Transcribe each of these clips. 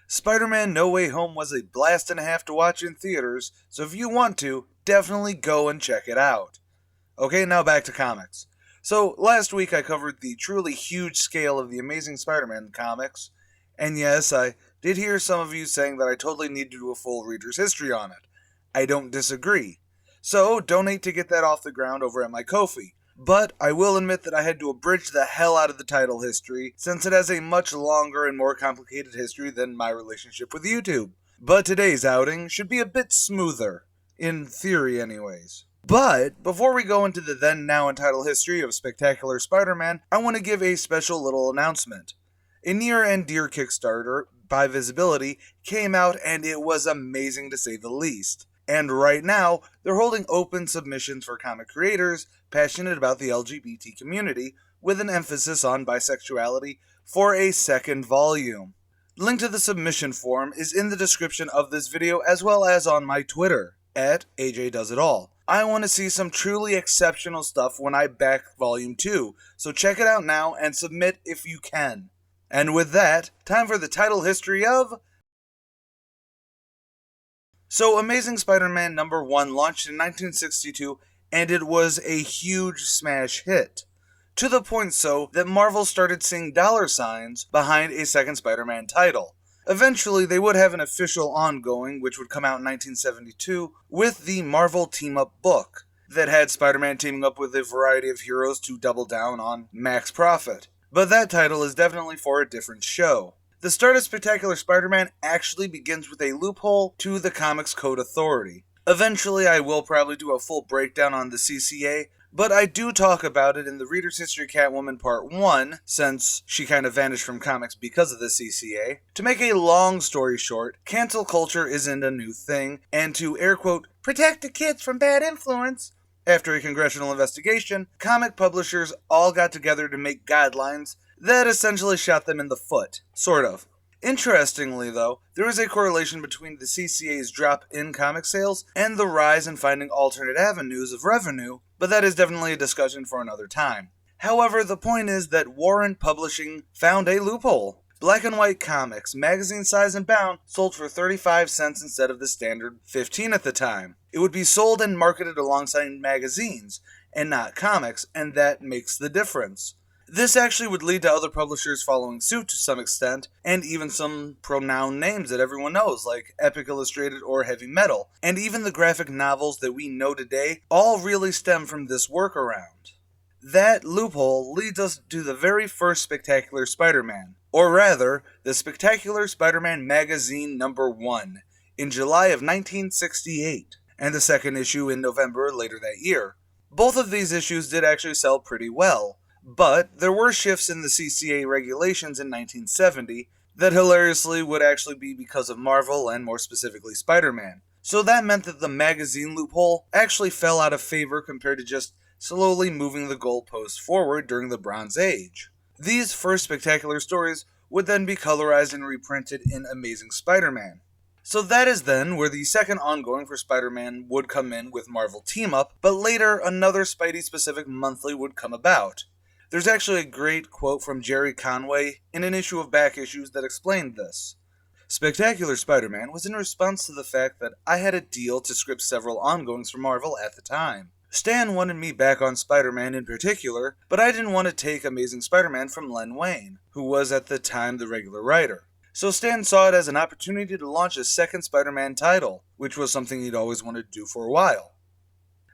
Spider-Man No Way Home was a blast and a half to watch in theaters, so if you want to, definitely go and check it out. Okay, now back to comics. So, last week I covered the truly huge scale of the Amazing Spider-Man comics, and yes, I did hear some of you saying that I totally need to do a full reader's history on it. I don't disagree. So, donate to get that off the ground over at my Ko-fi. But I will admit that I had to abridge the hell out of the title history, since it has a much longer and more complicated history than my relationship with YouTube. But today's outing should be a bit smoother, in theory anyways. But before we go into the then now entitled history of Spectacular Spider-Man, I want to give a special little announcement. A near and dear Kickstarter, BIVISIBILITY, came out and it was amazing to say the least. And right now, they're holding open submissions for comic creators passionate about the LGBT community, with an emphasis on bisexuality, for a second volume. Link to the submission form is in the description of this video, as well as on my Twitter, at AJDoesItAll. I want to see some truly exceptional stuff when I back Volume 2, so check it out now and submit if you can. And with that, time for the title history of... So, Amazing Spider-Man number 1 launched in 1962, and it was a huge smash hit. To the point so that Marvel started seeing dollar signs behind a second Spider-Man title. Eventually, they would have an official ongoing, which would come out in 1972, with the Marvel Team-Up book, that had Spider-Man teaming up with a variety of heroes to double down on max profit. But that title is definitely for a different show. The start of Spectacular Spider-Man actually begins with a loophole to the Comics Code Authority. Eventually, I will probably do a full breakdown on the CCA, but I do talk about it in the Reader's History Catwoman Part 1, since she kind of vanished from comics because of the CCA. To make a long story short, cancel culture isn't a new thing, and to air quote, protect the kids from bad influence, after a congressional investigation, comic publishers all got together to make guidelines that essentially shot them in the foot. Sort of. Interestingly, though, there is a correlation between the CCA's drop in comic sales and the rise in finding alternate avenues of revenue, but that is definitely a discussion for another time. However, the point is that Warren Publishing found a loophole. Black and white comics, magazine size and bound, sold for 35 cents instead of the standard 15 at the time. It would be sold and marketed alongside magazines, and not comics, and that makes the difference. This actually would lead to other publishers following suit to some extent, and even some pronoun names that everyone knows, like Epic Illustrated or Heavy Metal, and even the graphic novels that we know today all really stem from this workaround. That loophole leads us to the very first Spectacular Spider-Man, or rather, the Spectacular Spider-Man Magazine number 1, in July of 1968, and the second issue in November later that year. Both of these issues did actually sell pretty well, but there were shifts in the CCA regulations in 1970 that hilariously would actually be because of Marvel and more specifically Spider-Man. So that meant that the magazine loophole actually fell out of favor compared to just slowly moving the goalpost forward during the Bronze Age. These first spectacular stories would then be colorized and reprinted in Amazing Spider-Man. So that is then where the second ongoing for Spider-Man would come in with Marvel Team-Up, but later another Spidey-specific monthly would come about. There's actually a great quote from Jerry Conway in an issue of Back Issues that explained this. Spectacular Spider-Man was in response to the fact that I had a deal to script several ongoings for Marvel at the time. Stan wanted me back on Spider-Man in particular, but I didn't want to take Amazing Spider-Man from Len Wein, who was at the time the regular writer. So Stan saw it as an opportunity to launch a second Spider-Man title, which was something he'd always wanted to do for a while.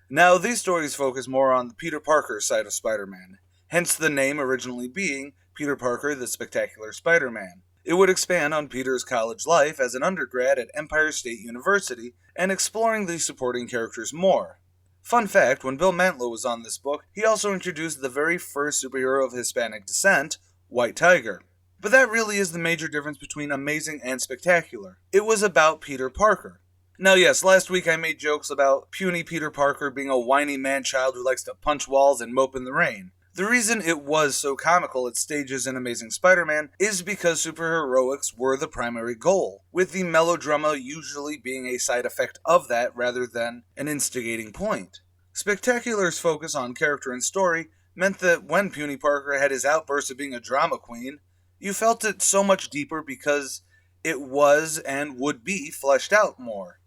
Now, these stories focus more on the Peter Parker side of Spider-Man, hence the name originally being Peter Parker the Spectacular Spider-Man. It would expand on Peter's college life as an undergrad at Empire State University and exploring the supporting characters more. Fun fact, when Bill Mantlo was on this book, he also introduced the very first superhero of Hispanic descent, White Tiger. But that really is the major difference between Amazing and Spectacular. It was about Peter Parker. Now yes, last week I made jokes about puny Peter Parker being a whiny man-child who likes to punch walls and mope in the rain. The reason it was so comical at stages in Amazing Spider-Man is because superheroics were the primary goal, with the melodrama usually being a side effect of that rather than an instigating point. Spectacular's focus on character and story meant that when Puny Parker had his outburst of being a drama queen, you felt it so much deeper because it was and would be fleshed out more.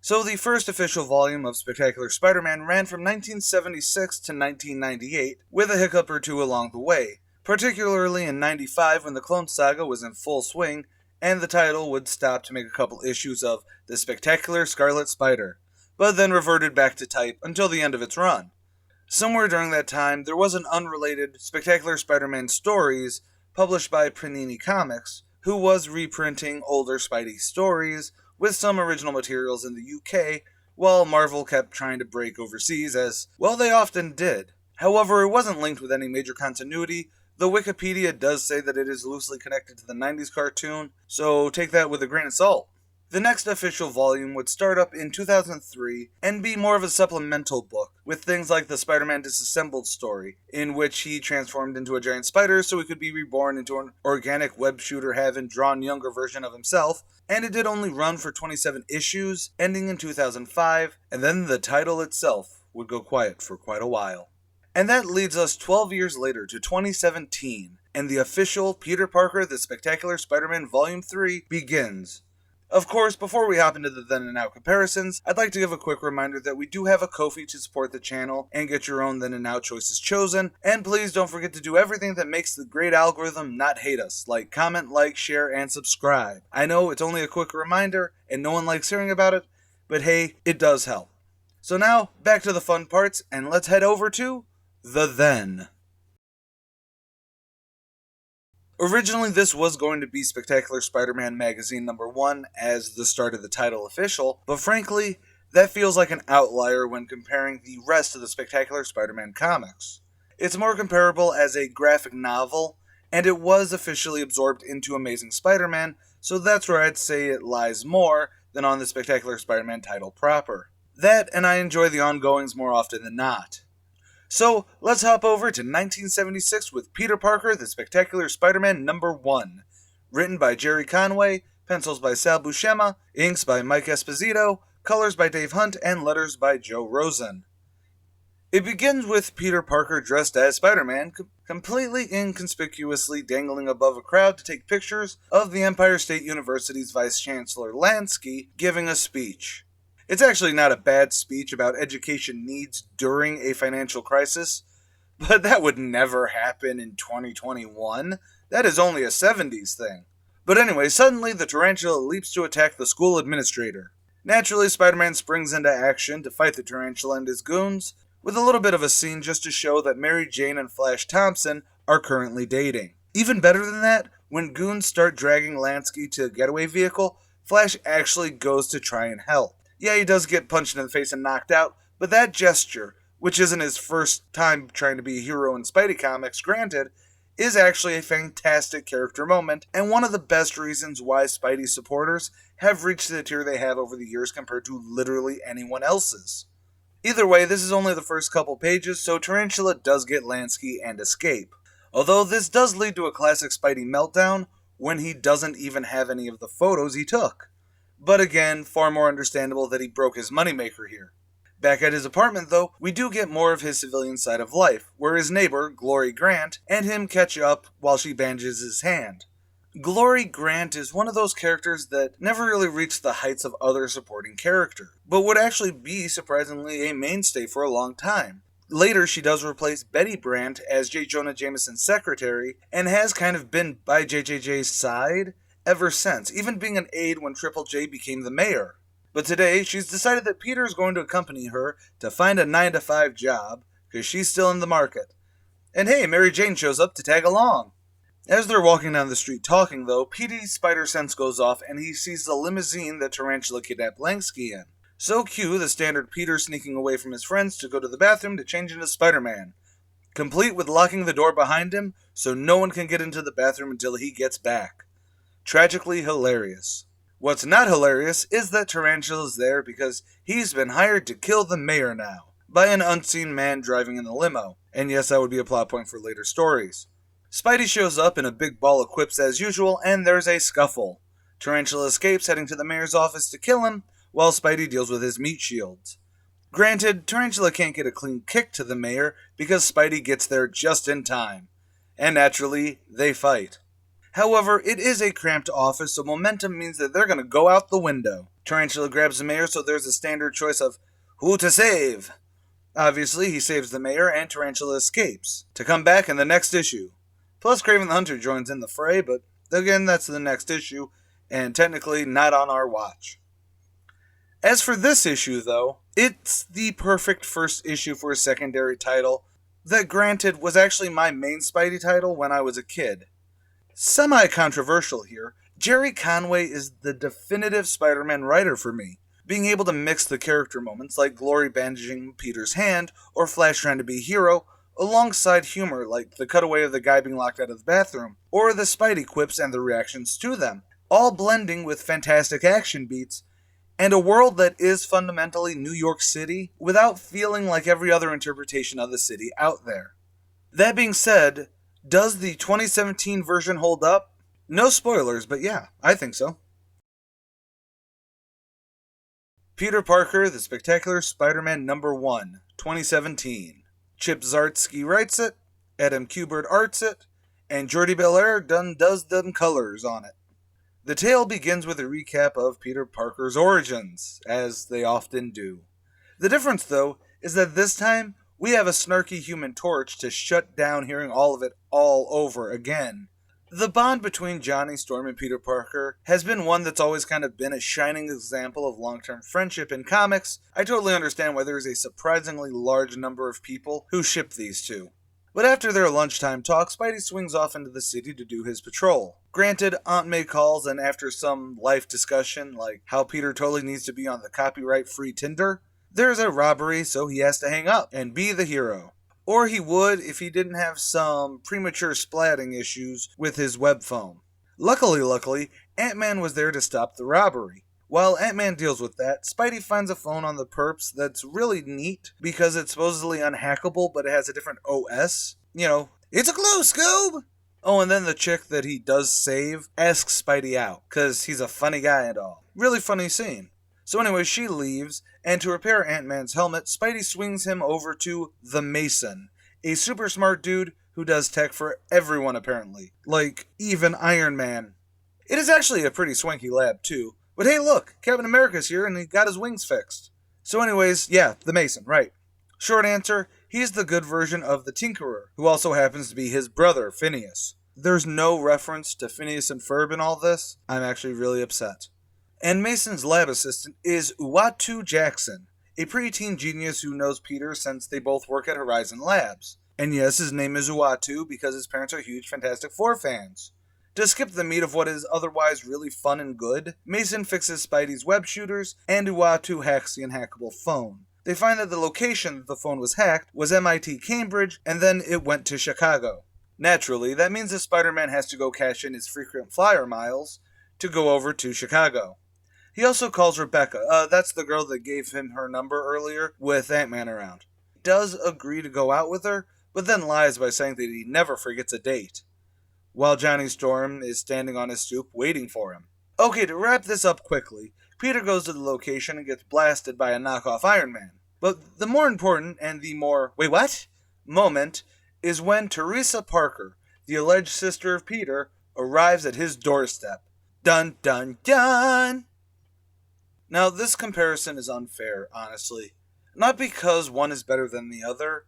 So the first official volume of Spectacular Spider-Man ran from 1976 to 1998, with a hiccup or two along the way, particularly in 95 when the Clone Saga was in full swing, and the title would stop to make a couple issues of The Spectacular Scarlet Spider, but then reverted back to type until the end of its run. Somewhere during that time, there was an unrelated Spectacular Spider-Man Stories published by Panini Comics, who was reprinting older Spidey stories with some original materials in the UK, while Marvel kept trying to break overseas, as, well, they often did. However, it wasn't linked with any major continuity, though Wikipedia does say that it is loosely connected to the 90s cartoon, so take that with a grain of salt. The next official volume would start up in 2003 and be more of a supplemental book, with things like the Spider-Man Disassembled story, in which he transformed into a giant spider so he could be reborn into an organic web shooter having drawn younger version of himself, and it did only run for 27 issues, ending in 2005, and then the title itself would go quiet for quite a while. And that leads us 12 years later to 2017, and the official Peter Parker The Spectacular Spider-Man Volume 3 begins. Of course, before we hop into the then and now comparisons, I'd like to give a quick reminder that we do have a Ko-fi to support the channel and get your own then and now choices chosen, and please don't forget to do everything that makes the great algorithm not hate us, like comment, like, share, and subscribe. I know it's only a quick reminder, and no one likes hearing about it, but hey, it does help. So now, back to the fun parts, and let's head over to the then. Originally, this was going to be Spectacular Spider-Man Magazine number 1 as the start of the title official, but frankly, that feels like an outlier when comparing the rest of the Spectacular Spider-Man comics. It's more comparable as a graphic novel, and it was officially absorbed into Amazing Spider-Man, so that's where I'd say it lies more than on the Spectacular Spider-Man title proper. That, and I enjoy the ongoings more often than not. So, let's hop over to 1976 with Peter Parker, The Spectacular Spider-Man number 1. Written by Jerry Conway, pencils by Sal Buscema, inks by Mike Esposito, colors by Dave Hunt, and letters by Joe Rosen. It begins with Peter Parker dressed as Spider-Man, completely inconspicuously dangling above a crowd to take pictures of the Empire State University's Vice-Chancellor Lansky giving a speech. It's actually not a bad speech about education needs during a financial crisis, but that would never happen in 2021. That is only a 70s thing. But anyway, suddenly the tarantula leaps to attack the school administrator. Naturally, Spider-Man springs into action to fight the tarantula and his goons, with a little bit of a scene just to show that Mary Jane and Flash Thompson are currently dating. Even better than that, when goons start dragging Lansky to a getaway vehicle, Flash actually goes to try and help. Yeah, he does get punched in the face and knocked out, but that gesture, which isn't his first time trying to be a hero in Spidey comics, granted, is actually a fantastic character moment, and one of the best reasons why Spidey supporters have reached the tier they have over the years compared to literally anyone else's. Either way, this is only the first couple pages, so Tarantula does get Lansky and escape. Although this does lead to a classic Spidey meltdown when he doesn't even have any of the photos he took. But again, far more understandable that he broke his moneymaker here. Back at his apartment, though, we do get more of his civilian side of life, where his neighbor, Glory Grant, and him catch up while she bandages his hand. Glory Grant is one of those characters that never really reached the heights of other supporting characters, but would actually be surprisingly a mainstay for a long time. Later, she does replace Betty Brant as J. Jonah Jameson's secretary, and has kind of been by JJJ's side ever since, even being an aide when Triple J became the mayor. But today, she's decided that Peter is going to accompany her to find a 9-to-5 job, because she's still in the market. And hey, Mary Jane shows up to tag along. As they're walking down the street talking, though, Petey's spider sense goes off and he sees the limousine that Tarantula kidnapped Lansky in. So cue the standard Peter sneaking away from his friends to go to the bathroom to change into Spider-Man, complete with locking the door behind him so no one can get into the bathroom until he gets back. Tragically hilarious. What's not hilarious is that Tarantula's there because he's been hired to kill the mayor now, by an unseen man driving in the limo, and yes, that would be a plot point for later stories. Spidey shows up in a big ball of quips as usual, and there's a scuffle. Tarantula escapes, heading to the mayor's office to kill him, while Spidey deals with his meat shields. Granted, Tarantula can't get a clean kick to the mayor because Spidey gets there just in time, and naturally, they fight. However, it is a cramped office, so momentum means that they're going to go out the window. Tarantula grabs the mayor, so there's a standard choice of who to save. Obviously, he saves the mayor, and Tarantula escapes, to come back in the next issue. Plus, Kraven the Hunter joins in the fray, but again, that's the next issue, and technically not on our watch. As for this issue, though, it's the perfect first issue for a secondary title that, granted, was actually my main Spidey title when I was a kid. Semi-controversial here, Jerry Conway is the definitive Spider-Man writer for me, being able to mix the character moments like Glory bandaging Peter's hand or Flash trying to be a hero, alongside humor like the cutaway of the guy being locked out of the bathroom, or the Spidey quips and the reactions to them, all blending with fantastic action beats, and a world that is fundamentally New York City without feeling like every other interpretation of the city out there. That being said, does the 2017 version hold up? No spoilers, but yeah, I think so. Peter Parker, The Spectacular Spider-Man #1, 2017. Chip Zdarsky writes it, Adam Kubert arts it, and Jordi Belair does them colors on it. The tale begins with a recap of Peter Parker's origins, as they often do. The difference, though, is that this time we have a snarky Human Torch to shut down hearing all of it all over again. The bond between Johnny Storm and Peter Parker has been one that's always kind of been a shining example of long-term friendship in comics. I totally understand why there's a surprisingly large number of people who ship these two. But after their lunchtime talk, Spidey swings off into the city to do his patrol. Granted, Aunt May calls, and after some life discussion, like how Peter totally needs to be on the copyright-free Tinder, there's a robbery, so he has to hang up and be the hero. Or he would if he didn't have some premature splatting issues with his web phone. Luckily, Ant-Man was there to stop the robbery. While Ant-Man deals with that, Spidey finds a phone on the perps that's really neat because it's supposedly unhackable, but it has a different OS. You know, it's a clue, Scoob! Oh, and then the chick that he does save asks Spidey out, because he's a funny guy and all. Really funny scene. So anyway, she leaves, and to repair Ant-Man's helmet, Spidey swings him over to the Mason, a super smart dude who does tech for everyone apparently, like even Iron Man. It is actually a pretty swanky lab too, but hey look, Captain America's here and he got his wings fixed. So anyways, yeah, the Mason, right. Short answer, he's the good version of the Tinkerer, who also happens to be his brother, Phineas. There's no reference to Phineas and Ferb in all this. I'm actually really upset. And Mason's lab assistant is Uatu Jackson, a preteen genius who knows Peter since they both work at Horizon Labs. And yes, his name is Uatu because his parents are huge Fantastic Four fans. To skip the meat of what is otherwise really fun and good, Mason fixes Spidey's web shooters, and Uatu hacks the unhackable phone. They find that the location that the phone was hacked was MIT Cambridge, and then it went to Chicago. Naturally, that means that Spider-Man has to go cash in his frequent flyer miles to go over to Chicago. He also calls Rebecca, that's the girl that gave him her number earlier, with Ant-Man around. He does agree to go out with her, but then lies by saying that he never forgets a date, while Johnny Storm is standing on his stoop waiting for him. Okay, to wrap this up quickly, Peter goes to the location and gets blasted by a knockoff Iron Man. But the more important and the more, wait what? Moment is when Teresa Parker, the alleged sister of Peter, arrives at his doorstep. Dun dun dun! Now, this comparison is unfair, honestly. Not because one is better than the other,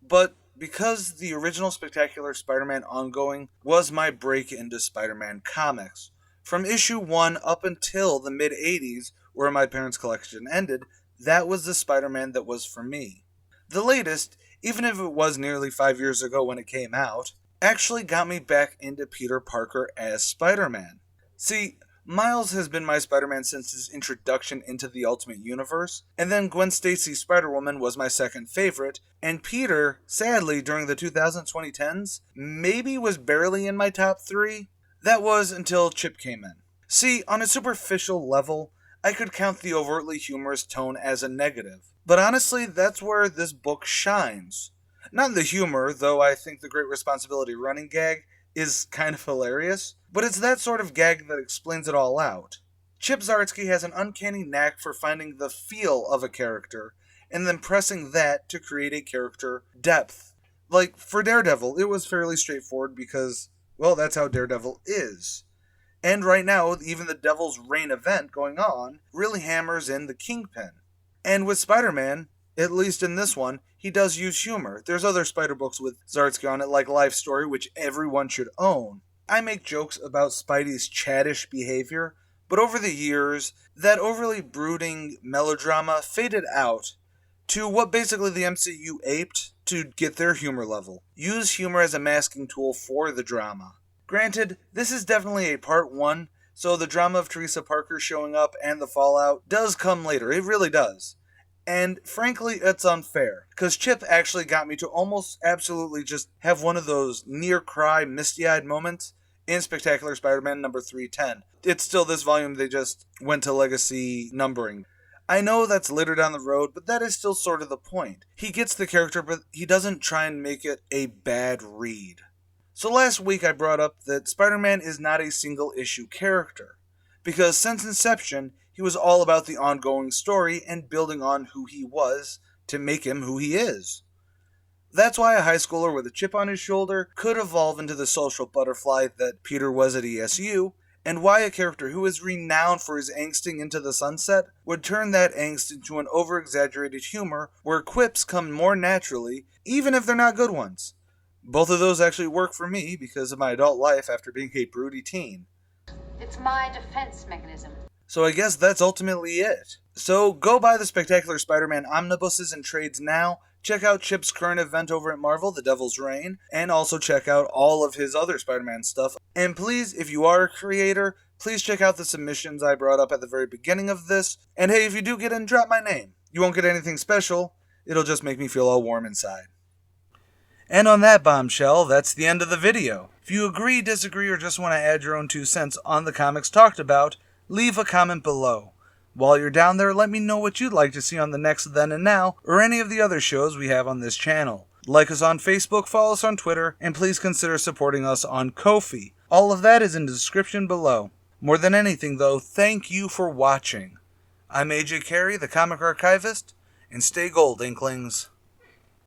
but because the original Spectacular Spider-Man ongoing was my break into Spider-Man comics. From issue 1 up until the mid-80s, where my parents' collection ended, that was the Spider-Man that was for me. The latest, even if it was nearly 5 years ago when it came out, actually got me back into Peter Parker as Spider-Man. See, Miles has been my Spider-Man since his introduction into the Ultimate Universe, and then Gwen Stacy's Spider-Woman was my second favorite, and Peter, sadly, during the 2010s, maybe was barely in my top 3. That was until Chip came in. See, on a superficial level, I could count the overtly humorous tone as a negative, but honestly, that's where this book shines. Not the humor, though I think the Great Responsibility running gag is kind of hilarious, but it's that sort of gag that explains it all out. Chip Zdarsky has an uncanny knack for finding the feel of a character, and then pressing that to create a character depth. Like, for Daredevil, it was fairly straightforward because, Well, that's how Daredevil is. And right now, even the Devil's Reign event going on really hammers in the Kingpin. And with Spider-Man, at least in this one, he does use humor. There's other Spider books with Zdarsky on it, like Life Story, which everyone should own. I make jokes about Spidey's chattish behavior, but over the years, that overly brooding melodrama faded out to what basically the MCU aped to get their humor level. Use humor as a masking tool for the drama. Granted, this is definitely a part 1, so the drama of Teresa Parker showing up and the fallout does come later. It really does. And frankly, it's unfair, because Chip actually got me to almost absolutely just have one of those near-cry, misty-eyed moments in Spectacular Spider-Man number 310. It's still this volume, they just went to legacy numbering. I know that's later down the road, but that is still sort of the point. He gets the character, but he doesn't try and make it a bad read. So last week I brought up that Spider-Man is not a single-issue character, because since inception, he was all about the ongoing story and building on who he was to make him who he is. That's why a high schooler with a chip on his shoulder could evolve into the social butterfly that Peter was at ESU, and why a character who is renowned for his angsting into the sunset would turn that angst into an over-exaggerated humor where quips come more naturally, even if they're not good ones. Both of those actually work for me because of my adult life after being a broody teen. It's my defense mechanism. So I guess that's ultimately it. So go buy the Spectacular Spider-Man omnibuses and trades now, check out Chip's current event over at Marvel, The Devil's Reign, and also check out all of his other Spider-Man stuff. And please, if you are a creator, please check out the submissions I brought up at the very beginning of this. And hey, if you do get in, drop my name. You won't get anything special, it'll just make me feel all warm inside. And on that bombshell, that's the end of the video. If you agree, disagree, or just want to add your own 2 cents on the comics talked about, leave a comment below. While you're down there, let me know what you'd like to see on the next Then and Now, or any of the other shows we have on this channel. Like us on Facebook, follow us on Twitter, and please consider supporting us on Ko-fi. All of that is in the description below. More than anything though, thank you for watching. I'm AJ Carey, the Comic Archivist, and stay gold, Inklings.